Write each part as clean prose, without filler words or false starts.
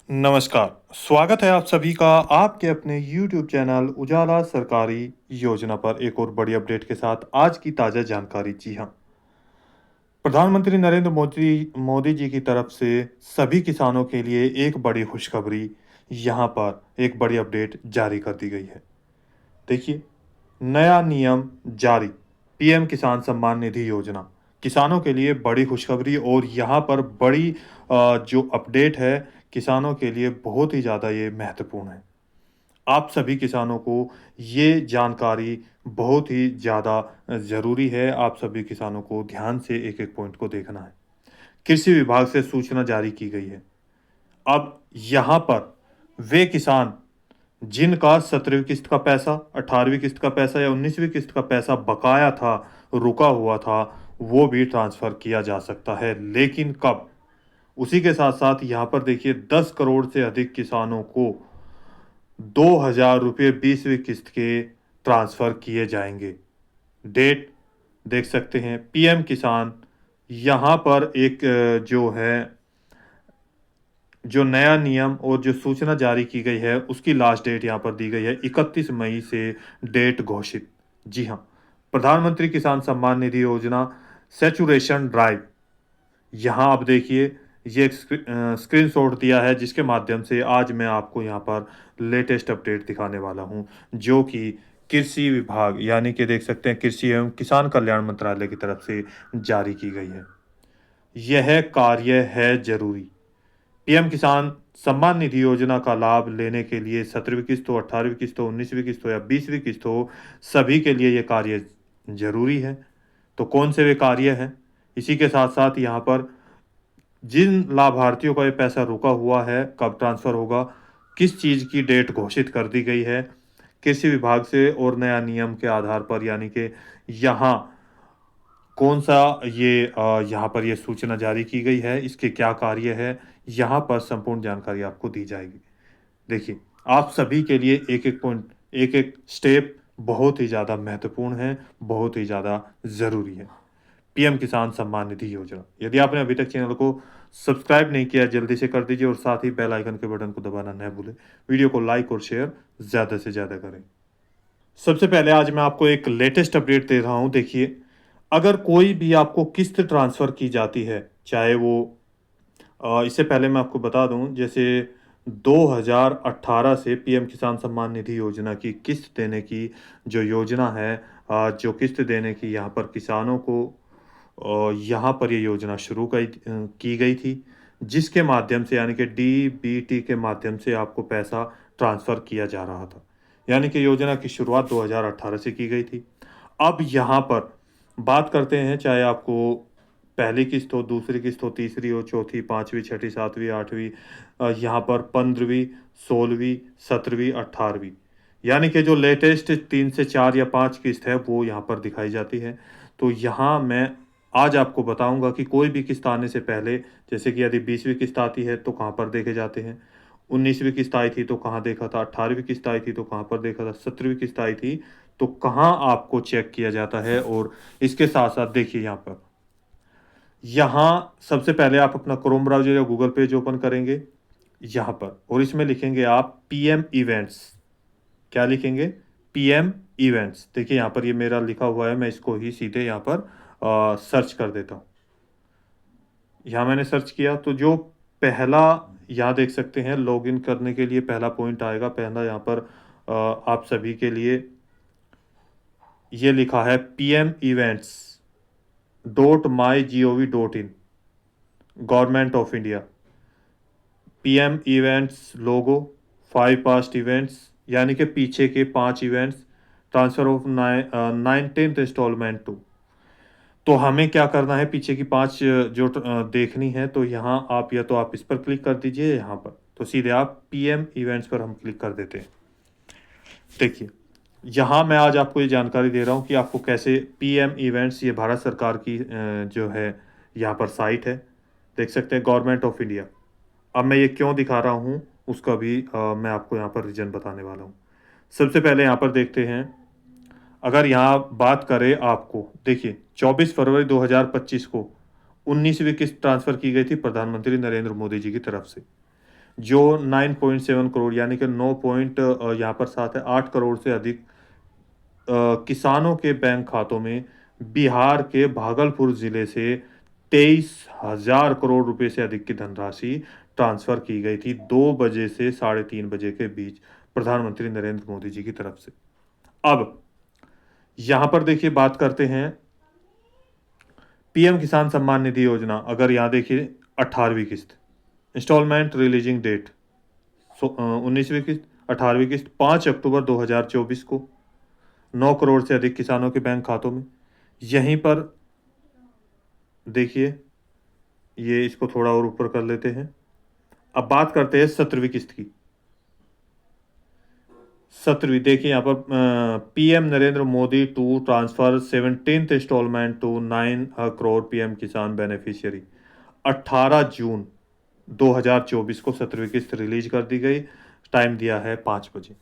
नमस्कार, स्वागत है आप सभी का आपके अपने YouTube चैनल उजाला सरकारी योजना पर एक और बड़ी अपडेट के साथ आज की ताज़ा जानकारी। जी हाँ, प्रधानमंत्री नरेंद्र मोदी मोदी जी की तरफ से सभी किसानों के लिए एक बड़ी खुशखबरी यहाँ पर एक बड़ी अपडेट जारी कर दी गई है। देखिए, नया नियम जारी, पीएम किसान सम्मान निधि योजना किसानों के लिए बड़ी खुशखबरी और यहाँ पर बड़ी जो अपडेट है किसानों के लिए बहुत ही ज़्यादा ये महत्वपूर्ण है। आप सभी किसानों को ये जानकारी बहुत ही ज़्यादा ज़रूरी है। आप सभी किसानों को ध्यान से एक-एक पॉइंट को देखना है। कृषि विभाग से सूचना जारी की गई है। अब यहाँ पर वे किसान जिनका 17वीं किस्त का पैसा, 18वीं किस्त का पैसा या 19वीं किस्त का पैसा बकाया था, रुका हुआ था, वो भी ट्रांसफ़र किया जा सकता है। लेकिन कब? उसी के साथ-साथ यहाँ पर देखिए 10 करोड़ से अधिक किसानों को ₹2000 20वीं किस्त के ट्रांसफ़र किए जाएँगे। डेट देख सकते हैं, पीएम किसान यहाँ पर एक जो है जो नया नियम और जो सूचना जारी की गई है, उसकी लास्ट डेट यहाँ पर दी गई है 31 मई से डेट घोषित। जी हाँ, प्रधानमंत्री किसान सम्मान निधि योजना सैचुरेशन ड्राइव यहाँ आप देखिए ये एक स्क्रीनशॉट दिया है जिसके माध्यम से आज मैं आपको यहाँ पर लेटेस्ट अपडेट दिखाने वाला हूँ, जो कि कृषि विभाग यानी कि देख सकते हैं कृषि एवं किसान कल्याण मंत्रालय की तरफ से जारी की गई है। यह कार्य है ज़रूरी। पीएम किसान सम्मान निधि योजना का लाभ लेने के लिए 17वीं किस्त हो, 18वीं किस्त हो, 19वीं किस्त हो या 20वीं किस्त हो, सभी के लिए ये कार्य ज़रूरी है। तो कौन से वे कार्य हैं? इसी के साथ-साथ यहाँ पर जिन लाभार्थियों का ये पैसा रुका हुआ है, कब ट्रांसफ़र होगा, किस चीज़ की डेट घोषित कर दी गई है, कृषि विभाग से और नया नियम के आधार पर यानी कि यहाँ कौन-सा ये यहाँ पर ये सूचना जारी की गई है, इसके क्या कार्य है, यहाँ पर संपूर्ण जानकारी आपको दी जाएगी। देखिए, आप सभी के लिए एक-एक पॉइंट, एक-एक स्टेप बहुत ही ज़्यादा महत्वपूर्ण है, बहुत ही ज़्यादा ज़रूरी है। पीएम किसान सम्मान निधि योजना। यदि आपने अभी तक चैनल को सब्सक्राइब नहीं किया, जल्दी से कर दीजिए और साथ ही बेल आइकन के बटन को दबाना न भूलें। वीडियो को लाइक और शेयर ज़्यादा से ज़्यादा करें। सबसे पहले आज मैं आपको एक लेटेस्ट अपडेट दे रहा हूँ। देखिए, अगर कोई भी आपको किस्त ट्रांसफ़र की जाती है, चाहे वो इससे पहले मैं आपको बता दूँ, जैसे 2018 से पीएम किसान सम्मान निधि योजना की किस्त देने की जो योजना है, जो किस्त देने की यहाँ पर किसानों को यहाँ पर ये योजना शुरू की गई थी, जिसके माध्यम से यानी कि डीबीटी के माध्यम से आपको पैसा ट्रांसफ़र किया जा रहा था। यानी कि योजना की शुरुआत 2018 से की गई थी। अब यहाँ पर बात करते हैं, चाहे आपको पहली किस्त हो, दूसरी किस्त हो, तीसरी हो, चौथी, 5वीं, छठी, 7वीं, 8वीं, यहाँ पर 15वीं, 16वीं, 17वीं, 18वीं, यानी कि जो लेटेस्ट 3 से 4 या 5 किस्त है, वो यहाँ पर दिखाई जाती है। तो यहाँ मैं आज आपको बताऊँगा कि कोई भी किस्त आने से पहले, जैसे कि यदि 20वीं किस्त आती है, तो कहाँ पर देखे जाते हैं, 19वीं किस्त आई थी, तो कहाँ देखा था, 18वीं किस्त आई थी, तो कहाँ पर देखा था, 17वीं किस्त आई थी, तो कहाँ आपको चेक किया जाता है। और इसके साथ-साथ देखिए यहाँ सबसे पहले आप अपना क्रोम ब्राउज़र या गूगल पेज ओपन करेंगे, यहाँ पर, और इसमें लिखेंगे आप पीएम इवेंट्स। क्या लिखेंगे? PM events. देखिए यहाँ पर ये मेरा लिखा हुआ है, मैं इसको ही सीधे यहाँ पर सर्च कर देता हूँ। यहाँ मैंने सर्च किया तो जो पहला यहाँ देख सकते हैं, लॉगिन करने के लिए पहला पॉइंट आएगा, पहला यहाँ पर आप सभी के लिए ये लिखा है pmevents.mygov.in, government of India. PM events logo, 5 past events यानी कि पीछे के 5 events, transfer of 19th instalment to. तो हमें क्या करना है, पीछे की 5 जो देखनी है, तो यहाँ आप या तो आप इस पर क्लिक कर दीजिए यहाँ पर, तो सीधे आप पीएम इवेंट्स पर हम क्लिक कर देते हैं। देखिए, यहाँ मैं आज आपको ये जानकारी दे रहा हूँ कि आपको कैसे पीएम इवेंट्स, ये भारत सरकार की जो है यहाँ पर साइट है, देख सकते हैं गवर्नमेंट ऑफ इंडिया। अब मैं ये क्यों दिखा रहा हूँ, उसका भी मैं आपको यहाँ पर रीज़न बताने वाला हूँ। सबसे पहले यहाँ पर देखते हैं, अगर यहाँ बात करें आपको, देखिए 24 फरवरी 2025 को 19वीं किस्त ट्रांसफ़र की गई थी प्रधानमंत्री नरेंद्र मोदी जी की तरफ से, जो 9.7 करोड़ यानी कि 9 पॉइंट यहाँ पर 7 है, 8 करोड़ से अधिक किसानों के बैंक खातों में बिहार के भागलपुर जिले से 23,000 करोड़ रुपए से अधिक की धनराशि ट्रांसफर की गई थी 2 बजे से 3:30 बजे के बीच प्रधानमंत्री नरेंद्र मोदी जी की तरफ से। अब यहां पर देखिए बात करते हैं पीएम किसान सम्मान निधि योजना। अगर यहां देखिए 18वीं किस्त इंस्टॉलमेंट रिलीजिंग डेट 19वीं किस्त 18वीं किस्त 5 अक्टूबर 2024 को 9 करोड़ से अधिक किसानों के बैंक खातों में। यहीं पर देखिए ये इसको थोड़ा और ऊपर कर लेते हैं। अब बात करते हैं 17वीं किस्त की। 17वीं देखिए यहाँ पर PM Narendra Modi to transfer 17th instalment to 9 crore PM Kisan beneficiary. 18 जून 2024 को 17वीं किस्त रिलीज कर दी गई। टाइम दिया है 5 बजे।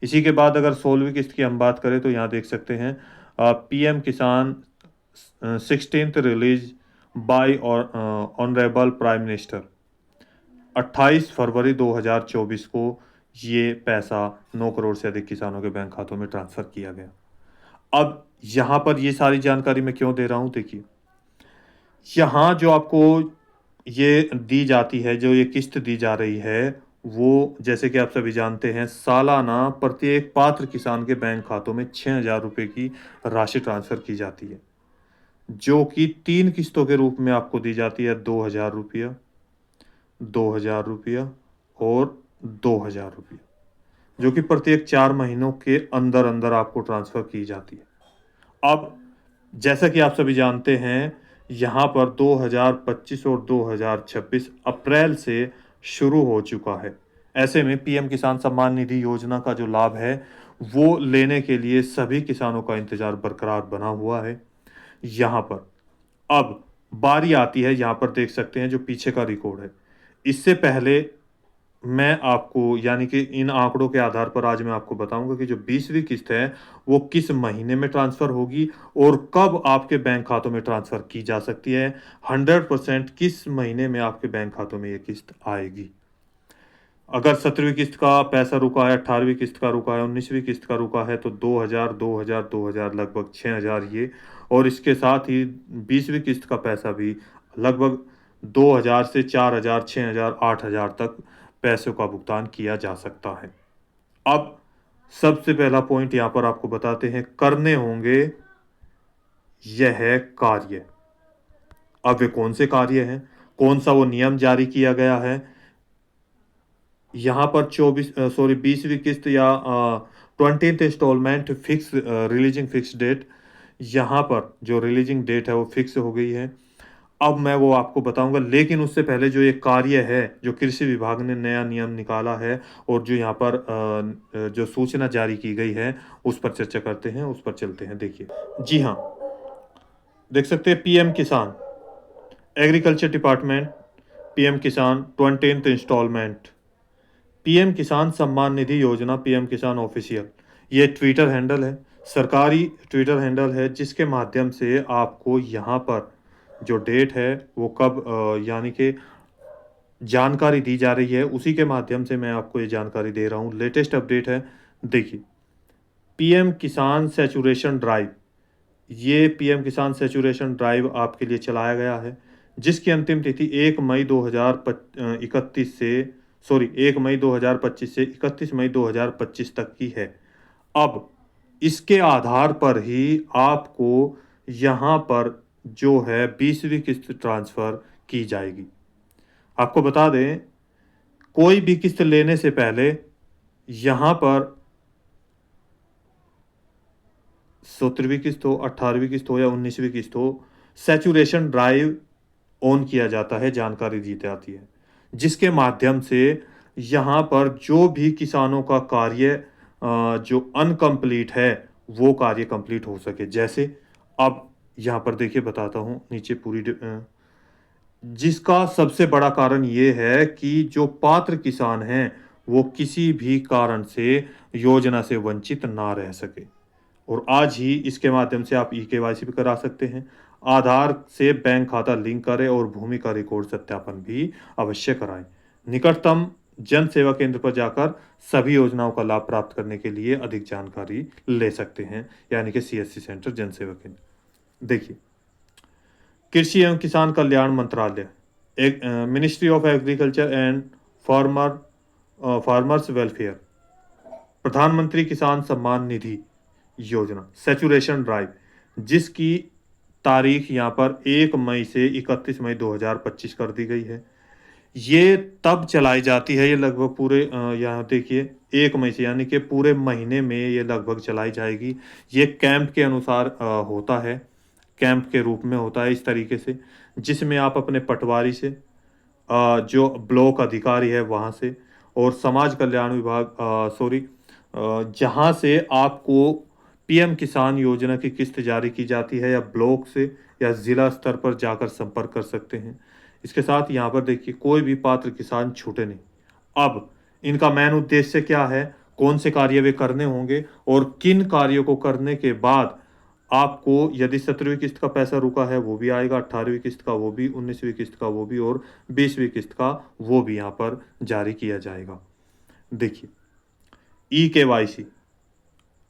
इसी के बाद अगर 16वीं किस्त की हम बात करें तो यहाँ देख सकते हैं पीएम किसान 16th release by honourable prime minister. 28 फरवरी 2024 को ये पैसा 9 करोड़ से अधिक किसानों के बैंक खातों में ट्रांसफर किया गया। अब यहाँ पर ये सारी जानकारी मैं क्यों दे रहा हूँ, देखिए यहाँ जो आपको ये दी जाती है, जो ये किस्त दी जा रही है, वो जैसे कि आप सभी जानते हैं सालाना प्रत्येक पात्र किसान के बैंक खातों में 6,000 रुपये की राशि ट्रांसफर की जाती है, जो कि 3 किस्तों के रूप में आपको दी जाती है। 2,000 रुपया, 2,000 रुपया और 2,000 रुपया, जो कि प्रत्येक 4 महीनों के अंदर अंदर आपको ट्रांसफर की जाती है। अब जैसा कि आप सभी जानते हैं यहाँ पर 2025 और 2026 अप्रैल से शुरू हो चुका है। ऐसे में पीएम किसान सम्मान निधि योजना का जो लाभ है वो लेने के लिए सभी किसानों का इंतजार बरकरार बना हुआ है। यहाँ पर अब बारी आती है, यहाँ पर देख सकते हैं जो पीछे का रिकॉर्ड है। इससे पहले मैं आपको यानी कि इन आंकड़ों के आधार पर आज मैं आपको बताऊंगा कि जो 20वीं किस्त है वो किस महीने में ट्रांसफर होगी और कब आपके बैंक खातों में ट्रांसफर की जा सकती है। 100% किस महीने में आपके बैंक खातों में ये किस्त आएगी। अगर 17वीं किस्त का पैसा रुका है, 18वीं किस्त का रुका है, 19वीं किस्त का रुका है तो 2,000 2,000 2,000 लगभग 6,000 ये, और इसके साथ ही 20वीं किस्त का पैसा भी लगभग 2,000 से 4,000 6,000 8,000 तक पैसों का भुगतान किया जा सकता है। अब सबसे पहला पॉइंट यहाँ पर आपको बताते हैं करने होंगे, यह है कार्य। अब वे कौन से कार्य हैं, कौन सा वो नियम जारी किया गया है। यहाँ पर 20वीं किस्त या 20th instalment fix releasing fix date, यहाँ पर जो रिलीजिंग डेट है वो फिक्स हो गई है। अब मैं वो आपको बताऊंगा, लेकिन उससे पहले जो ये कार्य है, जो कृषि विभाग ने नया नियम निकाला है और जो यहाँ पर जो सूचना जारी की गई है उस पर चर्चा करते हैं, उस पर चलते हैं। देखिए जी हाँ, देख सकते हैं पीएम किसान एग्रीकल्चर डिपार्टमेंट, पीएम किसान 20th इंस्टॉलमेंट, पीएम किसान सम्मान निधि योजना, पीएम किसान ऑफिशियल, ये ट्विटर हैंडल है, सरकारी ट्विटर हैंडल है, जिसके माध्यम से आपको यहाँ पर जो डेट है वो कब यानी कि जानकारी दी जा रही है, उसी के माध्यम से मैं आपको ये जानकारी दे रहा हूँ। लेटेस्ट अपडेट है, देखिए पीएम किसान सैचुरेशन ड्राइव, ये पीएम किसान सैचुरेशन ड्राइव आपके लिए चलाया गया है, जिसकी अंतिम तिथि 1 मई 2031 से 1 मई 2025 से 31 मई 2025 तक की है। अब इसके आधार पर ही आपको यहाँ पर जो है 20वीं किस्त ट्रांसफर की जाएगी। आपको बता दें, कोई भी किस्त लेने से पहले यहाँ पर 17वीं किस्त हो, 18वीं किस्त हो या 19वीं किस्त हो, सैचुरेशन ड्राइव ऑन किया जाता है, जानकारी दी जाती है, जिसके माध्यम से यहाँ पर जो भी किसानों का कार्य जो अनकम्प्लीट है वो कार्य कंप्लीट हो सके। जैसे अब यहाँ पर देखिए बताता हूँ नीचे पूरी जिसका सबसे बड़ा कारण ये है कि जो पात्र किसान हैं वो किसी भी कारण से योजना से वंचित ना रह सके। और आज ही इसके माध्यम से आप ई-केवाईसी भी करा सकते हैं, आधार से बैंक खाता लिंक करें और भूमि का रिकॉर्ड सत्यापन भी अवश्य कराएं। निकटतम जन सेवा केंद्र पर जाकर सभी योजनाओं का लाभ प्राप्त करने के लिए अधिक जानकारी ले सकते हैं, यानी कि सीएससी सेंटर, जन सेवा केंद्र। देखिए, कृषि एवं किसान कल्याण मंत्रालय, एक ministry of agriculture and farmer farmers welfare, प्रधानमंत्री किसान सम्मान निधि योजना सैचुरेशन ड्राइव, जिसकी तारीख यहाँ पर 1 मई से 31 मई 2025 कर दी गई है। ये तब चलाई जाती है, ये लगभग पूरे यहाँ देखिए 1 मई से, यानी कि पूरे महीने में ये लगभग चलाई जाएगी। ये कैंप के अनुसार होता है, कैंप के रूप में होता है इस तरीके से, जिसमें आप अपने पटवारी से, जो ब्लॉक अधिकारी है वहाँ से, और समाज कल्याण विभाग जहाँ से आपको पीएम किसान योजना की किस्त जारी की जाती है, या ब्लॉक से या ज़िला स्तर पर जाकर संपर्क कर सकते हैं। इसके साथ यहाँ पर देखिए, कोई भी पात्र किसान छूटे नहीं। अब इनका मेन उद्देश्य क्या है, कौन से कार्य वे करने होंगे, और किन कार्यों को करने के बाद आपको, यदि 17वीं किस्त का पैसा रुका है वो भी आएगा, 18वीं किस्त का वो भी, 19वीं किस्त का वो भी, और 20वीं किस्त का वो भी यहाँ पर जारी किया जाएगा। देखिए, ई-केवाईसी,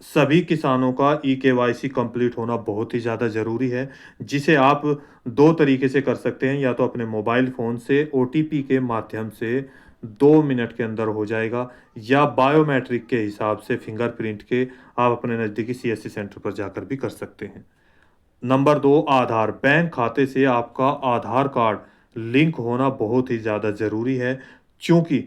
सभी किसानों का ई-केवाईसी कंप्लीट होना बहुत ही ज़्यादा ज़रूरी है, जिसे आप 2 तरीके से कर सकते हैं, या तो अपने मोबाइल फ़ोन से ओटीपी के माध्यम से 2 मिनट के अंदर हो जाएगा, या बायोमेट्रिक के हिसाब से फिंगरप्रिंट के आप अपने नज़दीकी सीएससी सेंटर पर जाकर भी कर सकते हैं। नंबर 2, आधार। बैंक खाते से आपका आधार कार्ड लिंक होना बहुत ही ज़्यादा ज़रूरी है, चूँकि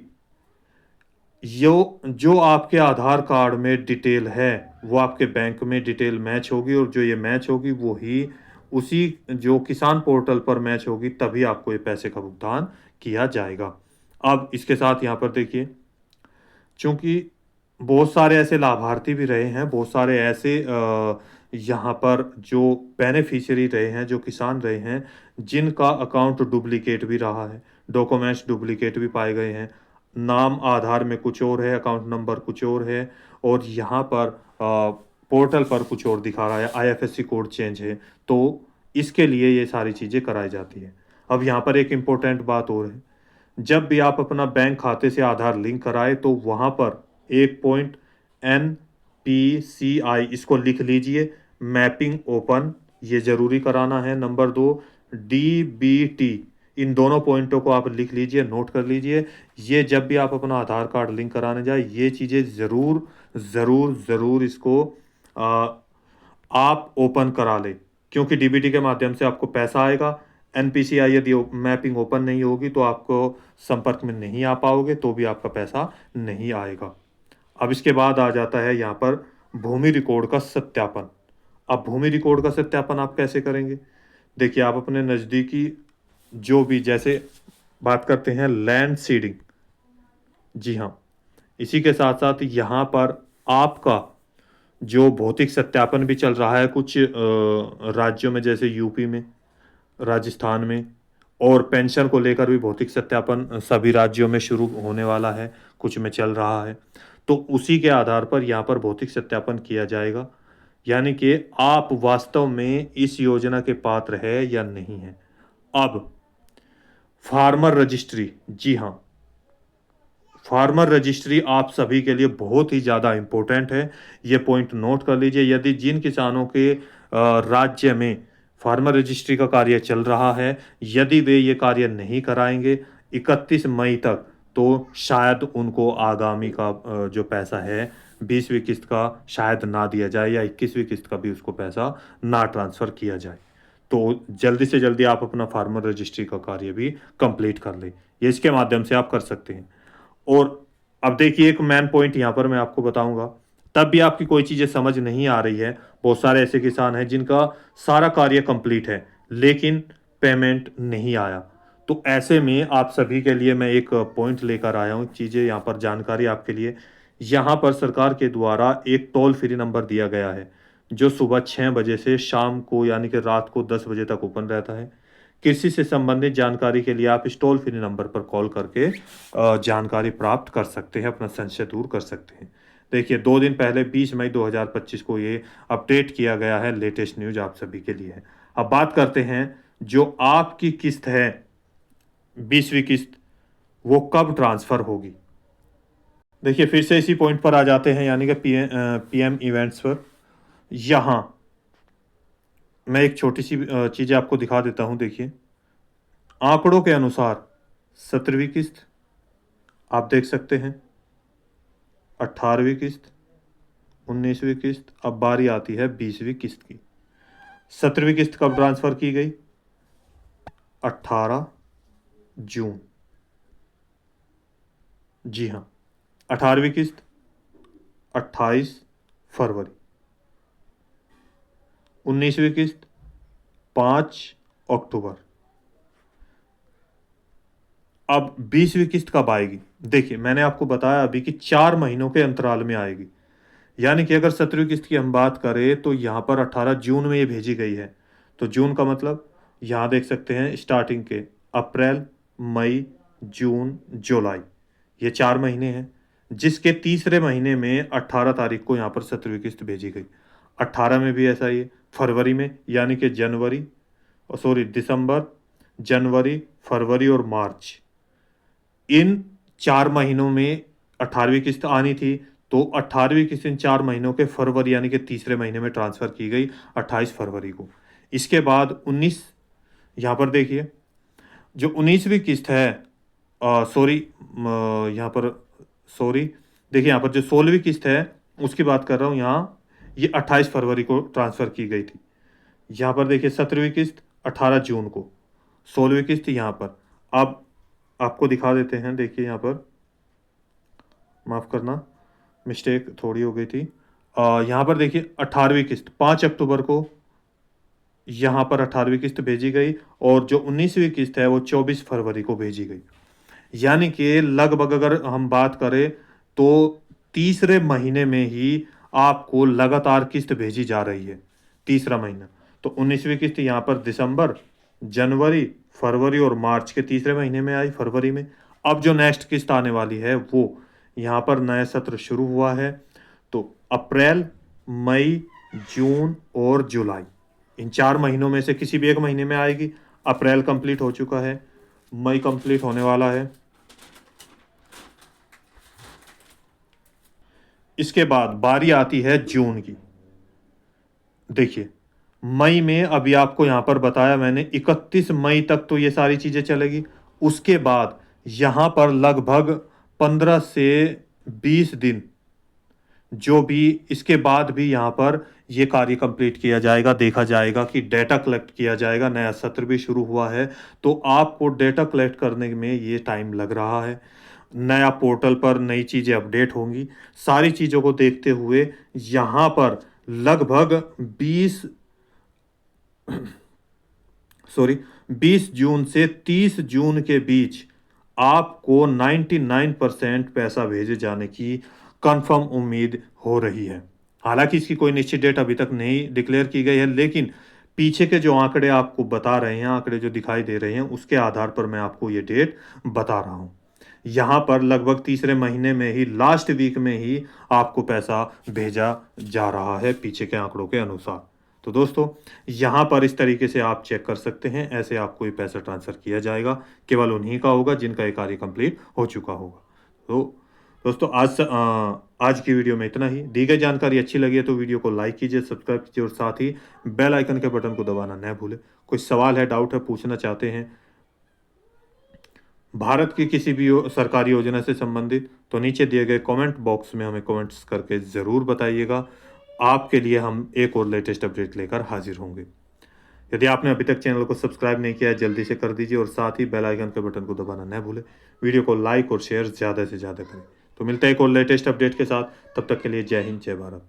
जो आपके आधार कार्ड में डिटेल है, वो आपके बैंक में डिटेल मैच होगी, और जो ये मैच होगी वो ही उसी जो किसान पोर्टल पर मैच होगी, तभी आपको ये पैसे का भुगतान किया जाएगा। अब इसके साथ यहाँ पर देखिए, चूँकि बहुत सारे ऐसे लाभार्थी भी रहे हैं, बहुत सारे ऐसे यहाँ पर जो बेनिफिशियरी रहे हैं, जो किसान रहे हैं, जिनका अकाउंट डुप्लिकेट भी रहा है, डॉक्यूमेंट्स डुप्लिकेट भी पाए गए हैं। नाम आधार में कुछ और है, अकाउंट नंबर कुछ और है, और यहाँ पर पोर्टल पर कुछ और दिखा रहा है, आईएफएससी कोड चेंज है। तो इसके लिए ये सारी चीज़ें कराई जाती हैं। अब यहाँ पर एक इम्पोर्टेंट बात और है, जब भी आप अपना बैंक खाते से आधार लिंक कराएं, तो वहाँ पर एक पॉइंट NPCI इसको लिख लीजिए, मैपिंग ओपन, ये ज़रूरी कराना है। नंबर 2, DBT, इन दोनों पॉइंटों को आप लिख लीजिए, नोट कर लीजिए। ये जब भी आप अपना आधार कार्ड लिंक कराने जाए, ये चीज़ें ज़रूर ज़रूर ज़रूर इसको आप ओपन करा लें, क्योंकि डीबीटी के माध्यम से आपको पैसा आएगा। एनपीसीआई यदि मैपिंग ओपन नहीं होगी तो आपको संपर्क में नहीं आ पाओगे, तो भी आपका पैसा नहीं आएगा। अब इसके बाद आ जाता है यहाँ पर भूमि रिकॉर्ड का सत्यापन। अब भूमि रिकॉर्ड का सत्यापन आप कैसे करेंगे? देखिए, आप अपने नज़दीकी जो भी, जैसे बात करते हैं लैंड सीडिंग, जी हाँ, इसी के साथ साथ यहाँ पर आपका जो भौतिक सत्यापन भी चल रहा है कुछ राज्यों में, जैसे यूपी में, राजस्थान में, और पेंशन को लेकर भी भौतिक सत्यापन सभी राज्यों में शुरू होने वाला है, कुछ में चल रहा है। तो उसी के आधार पर यहाँ पर भौतिक सत्यापन किया जाएगा, यानी कि आप वास्तव में इस योजना के पात्र है या नहीं है। अब फार्मर रजिस्ट्री, जी हाँ, फार्मर रजिस्ट्री आप सभी के लिए बहुत ही ज़्यादा इम्पोर्टेंट है। ये पॉइंट नोट कर लीजिए। यदि जिन किसानों के राज्य में फार्मर रजिस्ट्री का कार्य चल रहा है, यदि वे ये कार्य नहीं कराएंगे 31 मई तक, तो शायद उनको आगामी का जो पैसा है 20वीं किस्त का शायद ना दिया जाए, या 21वीं किस्त का भी उसको पैसा ना ट्रांसफ़र किया जाए। तो जल्दी से जल्दी आप अपना फार्मर रजिस्ट्री का कार्य भी कंप्लीट कर लें। ये इसके माध्यम से आप कर सकते हैं। और अब देखिए, एक मेन पॉइंट यहाँ पर मैं आपको बताऊंगा, तब भी आपकी कोई चीज़ें समझ नहीं आ रही है। बहुत सारे ऐसे किसान हैं जिनका सारा कार्य कंप्लीट है, लेकिन पेमेंट नहीं आया। तो ऐसे में आप सभी के लिए मैं एक पॉइंट लेकर आया हूँ, चीज़ें यहाँ पर जानकारी आपके लिए। यहाँ पर सरकार के द्वारा एक टोल फ्री नंबर दिया गया है, जो सुबह 6 बजे से शाम को, यानी कि रात को 10 बजे तक ओपन रहता है। कृषि से संबंधित जानकारी के लिए आप इस टोल फ्री नंबर पर कॉल करके जानकारी प्राप्त कर सकते हैं, अपना संशय दूर कर सकते हैं। देखिए, 2 दिन पहले 20 मई 2025 को ये अपडेट किया गया है, लेटेस्ट न्यूज आप सभी के लिए है। अब बात करते हैं, जो आपकी किस्त है 20वीं किस्त, वो कब ट्रांसफ़र होगी। देखिए फिर से इसी पॉइंट पर आ जाते हैं, यानी कि पीएम इवेंट्स पर। यहाँ मैं एक छोटी सी चीज़ आपको दिखा देता हूँ। देखिए आंकड़ों के अनुसार 17वीं किस्त आप देख सकते हैं, 18वीं किस्त, 19वीं किस्त, अब बारी आती है 20वीं किस्त की। 17वीं किस्त कब ट्रांसफ़र की गई? 18 जून। जी हाँ। 18वीं किस्त 28 फरवरी। 19वीं किस्त 5 अक्टूबर। अब 20वीं किस्त कब आएगी? देखिए मैंने आपको बताया अभी कि 4 महीनों के अंतराल में आएगी। यानी कि अगर 17वीं किस्त की हम बात करें तो यहाँ पर 18 जून में ये भेजी गई है। तो जून का मतलब यहाँ देख सकते हैं स्टार्टिंग के अप्रैल, मई, जून, जुलाई, ये 4 महीने हैं, जिसके तीसरे महीने में 18 तारीख को यहाँ पर 17वीं किस्त भेजी गई। 18 में भी ऐसा ही है, फरवरी में, यानी कि दिसंबर, जनवरी, फरवरी और मार्च, इन 4 महीनों में 18वीं किस्त आनी थी। तो 18वीं किस्त इन 4 महीनों के फरवरी यानी कि तीसरे महीने में ट्रांसफ़र की गई 28 फरवरी को। इसके बाद 19, यहाँ पर देखिए जो 19वीं किस्त है, सॉरी यहाँ पर, सॉरी देखिए यहाँ पर जो 16वीं किस्त है उसकी बात कर रहा हूँ। यहाँ ये 28 फरवरी को ट्रांसफ़र की गई थी। यहाँ पर देखिए 17वीं किस्त 18 जून को, 16वीं किस्त यहाँ पर। अब आपको दिखा देते हैं, देखिए यहाँ पर, माफ़ करना मिस्टेक थोड़ी हो गई थी। यहाँ पर देखिए 18वीं किस्त 5 अक्टूबर को यहाँ पर 18वीं किस्त भेजी गई, और जो 19वीं किस्त है वो 24 फरवरी को भेजी गई। यानी कि लगभग अगर हम बात करें तो तीसरे महीने में ही आपको लगातार किस्त भेजी जा रही है, तीसरा महीना। तो 19वीं किस्त यहाँ पर दिसंबर, जनवरी, फरवरी और मार्च के तीसरे महीने में आई, फरवरी में। अब जो नेक्स्ट किस्त आने वाली है वो यहाँ पर नया सत्र शुरू हुआ है, तो अप्रैल, मई, जून और जुलाई, इन 4 महीनों में से किसी भी एक महीने में आएगी। अप्रैल कंप्लीट हो चुका है, मई कंप्लीट होने वाला है। इसके बाद बारी आती है जून की। देखिए मई में अभी आपको यहाँ पर बताया मैंने 31 मई तक तो ये सारी चीज़ें चलेगी। उसके बाद यहाँ पर लगभग 15 से 20 दिन, जो भी इसके बाद भी यहाँ पर ये कार्य कंप्लीट किया जाएगा, देखा जाएगा कि डेटा कलेक्ट किया जाएगा। नया सत्र भी शुरू हुआ है, तो आपको डेटा कलेक्ट करने में ये टाइम लग रहा है। नया पोर्टल पर नई चीज़ें अपडेट होंगी। सारी चीज़ों को देखते हुए यहाँ पर लगभग 20 जून से 30 जून के बीच आपको 99% पैसा भेजे जाने की कंफर्म उम्मीद हो रही है। हालांकि इसकी कोई निश्चित डेट अभी तक नहीं डिक्लेयर की गई है, लेकिन पीछे के जो आंकड़े आपको बता रहे हैं, आंकड़े जो दिखाई दे रहे हैं, उसके आधार पर मैं आपको ये डेट बता रहा हूँ। यहाँ पर लगभग तीसरे महीने में ही, लास्ट वीक में ही आपको पैसा भेजा जा रहा है, पीछे के आंकड़ों के अनुसार। तो दोस्तों यहाँ पर इस तरीके से आप चेक कर सकते हैं, ऐसे आपको ये पैसा ट्रांसफ़र किया जाएगा। केवल उन्हीं का होगा जिनका ये कार्य कंप्लीट हो चुका होगा। तो दोस्तों आज की वीडियो में इतना ही। दी गई जानकारी अच्छी लगी है तो वीडियो को लाइक कीजिए, सब्सक्राइब कीजिए और साथ ही बेल आइकन के बटन को दबाना न भूलें। कोई सवाल है, डाउट है, पूछना चाहते हैं भारत की किसी भी सरकारी योजना से संबंधित, तो नीचे दिए गए कमेंट बॉक्स में हमें कमेंट्स करके ज़रूर बताइएगा। आपके लिए हम एक और लेटेस्ट अपडेट लेकर हाजिर होंगे। यदि आपने अभी तक चैनल को सब्सक्राइब नहीं किया है, जल्दी से कर दीजिए और साथ ही बेल आइकन के बटन को दबाना न भूलें। वीडियो को लाइक और शेयर ज़्यादा से ज़्यादा करें। तो मिलते हैं एक और लेटेस्ट अपडेट के साथ, तब तक के लिए जय हिंद, जय भारत।